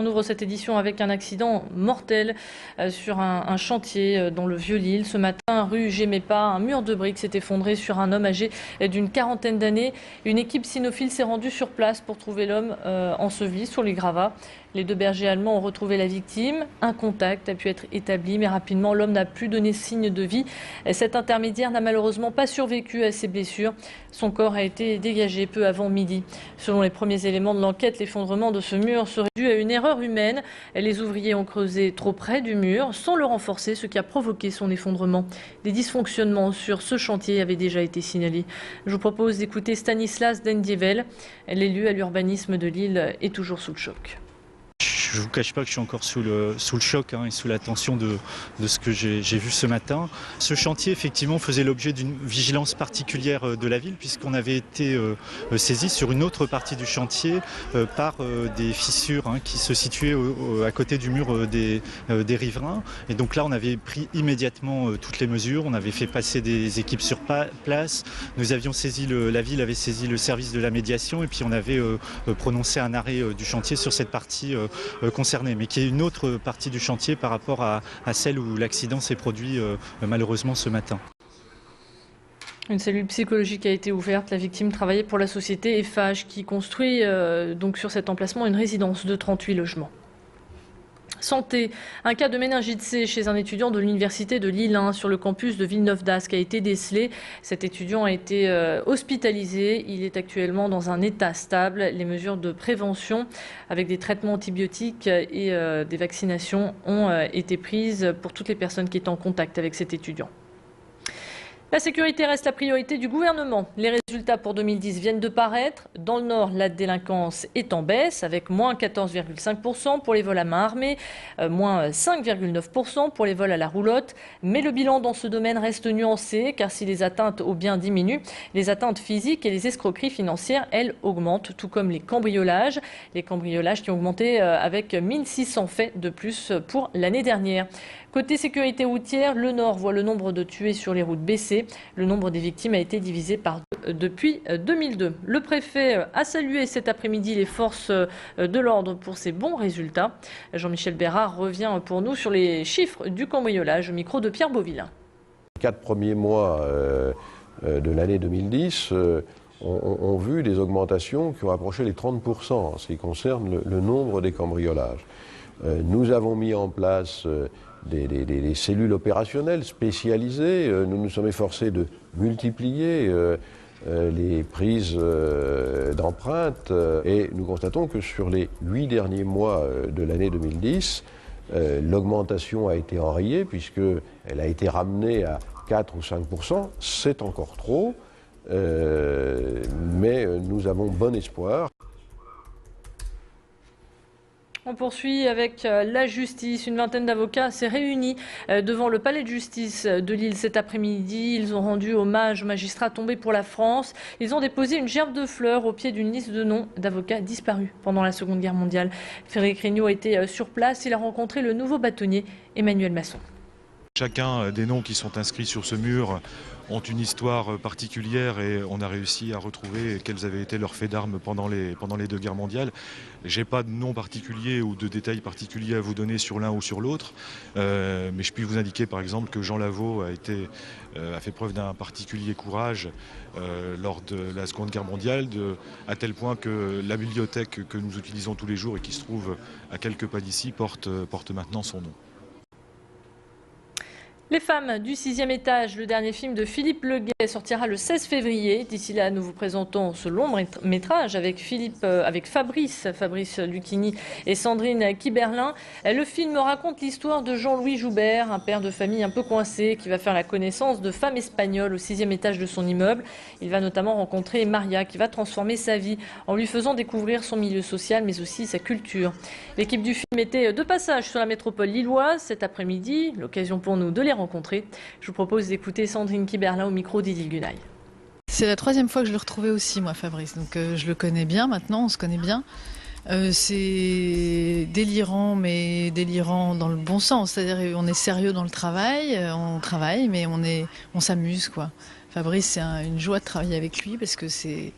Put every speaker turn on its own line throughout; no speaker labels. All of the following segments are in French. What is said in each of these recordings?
On ouvre cette édition avec un accident mortel sur un chantier dans le Vieux-Lille. Ce matin, rue Gémépa, un mur de briques s'est effondré sur un homme âgé d'une quarantaine d'années. Une équipe cynophile s'est rendue sur place pour trouver l'homme enseveli sur les gravats. Les deux bergers allemands ont retrouvé la victime. Un contact a pu être établi, mais rapidement, l'homme n'a plus donné signe de vie. Cet intermédiaire n'a malheureusement pas survécu à ses blessures. Son corps a été dégagé peu avant midi. Selon les premiers éléments de l'enquête, l'effondrement de ce mur serait dû à une erreur humaine. Les ouvriers ont creusé trop près du mur sans le renforcer, ce qui a provoqué son effondrement. Des dysfonctionnements sur ce chantier avaient déjà été signalés. Je vous propose d'écouter Stanislas Dendievel. L'élu à l'urbanisme de Lille est toujours sous le choc.
Je ne vous cache pas que je suis encore sous le choc et sous la tension de ce que j'ai vu ce matin. Ce chantier, effectivement, faisait l'objet d'une vigilance particulière de la ville, puisqu'on avait été saisi sur une autre partie du chantier par des fissures qui se situaient à côté du mur des riverains. Et donc là, on avait pris immédiatement toutes les mesures. On avait fait passer des équipes sur place. Nous avions saisi, la ville avait saisi le service de la médiation, et puis on avait prononcé un arrêt du chantier sur cette partie concernée, mais qui est une autre partie du chantier par rapport à celle où l'accident s'est produit malheureusement ce matin.
Une cellule psychologique a été ouverte. La victime travaillait pour la société Eiffage qui construit donc sur cet emplacement une résidence de 38 logements. Santé, un cas de méningite C chez un étudiant de l'université de Lille 1 sur le campus de Villeneuve-d'Ascq a été décelé. Cet étudiant a été hospitalisé. Il est actuellement dans un état stable. Les mesures de prévention avec des traitements antibiotiques et des vaccinations ont été prises pour toutes les personnes qui étaient en contact avec cet étudiant. La sécurité reste la priorité du gouvernement. Les résultats pour 2010 viennent de paraître. Dans le Nord, la délinquance est en baisse avec moins 14,5% pour les vols à main armée, moins 5,9% pour les vols à la roulotte. Mais le bilan dans ce domaine reste nuancé car si les atteintes aux biens diminuent, les atteintes physiques et les escroqueries financières, elles, augmentent, tout comme les cambriolages. Les cambriolages qui ont augmenté avec 1600 faits de plus pour l'année dernière. Côté sécurité routière, le Nord voit le nombre de tués sur les routes baisser. Le nombre des victimes a été divisé par 2 depuis 2002. Le préfet a salué cet après-midi les forces de l'ordre pour ces bons résultats. Jean-Michel Bérard revient pour nous sur les chiffres du cambriolage au micro de Pierre Beauville.
Les 4 premiers mois de l'année 2010 ont vu des augmentations qui ont approché les 30% en ce qui concerne le nombre des cambriolages. Nous avons mis en place des cellules opérationnelles spécialisées. Nous nous sommes efforcés de multiplier les prises d'empreintes et nous constatons que sur les 8 derniers mois de l'année 2010, l'augmentation a été enrayée puisqu'elle a été ramenée à 4 ou 5%. C'est encore trop, mais nous avons bon espoir.
On poursuit avec la justice. Une vingtaine d'avocats s'est réunie devant le palais de justice de Lille cet après-midi. Ils ont rendu hommage aux magistrats tombés pour la France. Ils ont déposé une gerbe de fleurs au pied d'une liste de noms d'avocats disparus pendant la Seconde Guerre mondiale. Frédéric Regnault a été sur place. Il a rencontré le nouveau bâtonnier Emmanuel Masson.
Chacun des noms qui sont inscrits sur ce mur ont une histoire particulière et on a réussi à retrouver quels avaient été leurs faits d'armes pendant les 2 guerres mondiales. J'ai pas de nom particulier ou de détails particuliers à vous donner sur l'un ou sur l'autre, mais je puis vous indiquer par exemple que Jean Lavaux a fait preuve d'un particulier courage lors de la Seconde Guerre mondiale, à tel point que la bibliothèque que nous utilisons tous les jours et qui se trouve à quelques pas d'ici porte maintenant son nom.
Les femmes du 6e étage, le dernier film de Philippe Leguet sortira le 16 février. D'ici là, nous vous présentons ce long métrage avec Fabrice Lucchini et Sandrine Kiberlin. Le film raconte l'histoire de Jean-Louis Joubert, un père de famille un peu coincé qui va faire la connaissance de femmes espagnoles au 6e étage de son immeuble. Il va notamment rencontrer Maria qui va transformer sa vie en lui faisant découvrir son milieu social mais aussi sa culture. L'équipe du film était de passage sur la métropole lilloise cet après-midi, l'occasion pour nous de les rencontrer. Je vous propose d'écouter Sandrine Kiberlin au micro d'Idil Gunaï.
C'est la 3e fois que je le retrouvais aussi, moi, Fabrice. Donc je le connais bien maintenant, on se connaît bien. C'est délirant, mais délirant dans le bon sens. C'est-à-dire on est sérieux dans le travail, on travaille, mais on s'amuse, quoi. Fabrice, c'est une joie de travailler avec lui parce que c'est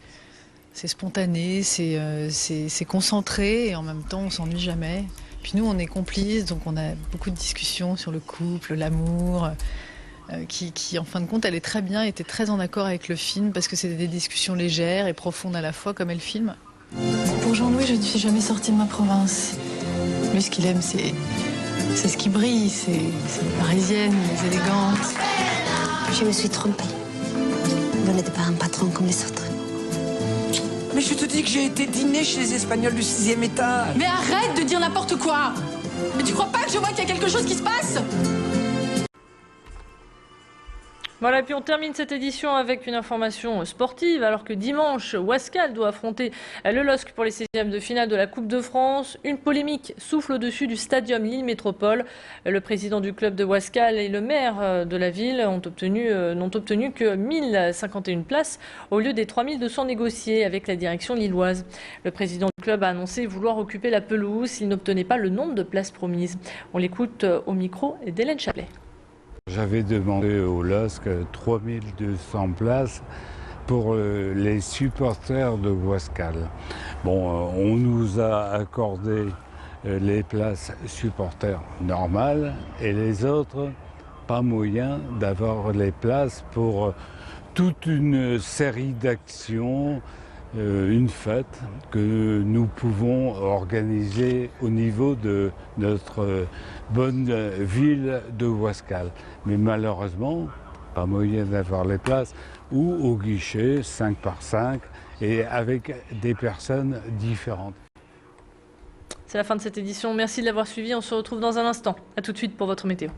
C'est spontané, c'est concentré et en même temps on s'ennuie jamais. Puis nous on est complices, donc on a beaucoup de discussions sur le couple, l'amour, qui en fin de compte elle est très bien, était très en accord avec le film parce que c'était des discussions légères et profondes à la fois comme est le film. Pour Jean-Louis, je ne suis jamais sortie de ma province. Lui, ce qu'il aime, c'est ce qui brille, c'est les parisiennes, les élégantes.
Je me suis trompée. Vous n'êtes pas un patron comme les autres.
Mais je te dis que j'ai été dîner chez les Espagnols du 6e étage.
Mais arrête de dire n'importe quoi! Mais tu crois pas que je vois qu'il y a quelque chose qui se passe?
Voilà, puis on termine cette édition avec une information sportive, alors que dimanche, Wascal doit affronter le LOSC pour les 16e de finale de la Coupe de France. Une polémique souffle au-dessus du stadium Lille Métropole. Le président du club de Wascal et le maire de la ville n'ont obtenu que 1051 places au lieu des 3200 négociés avec la direction lilloise. Le président du club a annoncé vouloir occuper la pelouse s'il n'obtenait pas le nombre de places promises. On l'écoute au micro d'Hélène Chaplet.
J'avais demandé au LOSC 3200 places pour les supporters de Wascal. Bon, on nous a accordé les places supporters normales et les autres, pas moyen d'avoir les places pour toute une série d'actions, une fête que nous pouvons organiser au niveau de notre bonne ville de Wascal. Mais malheureusement, pas moyen d'avoir les places ou au guichet 5 par 5 et avec des personnes différentes.
C'est la fin de cette édition. Merci de l'avoir suivi. On se retrouve dans un instant. À tout de suite pour votre météo.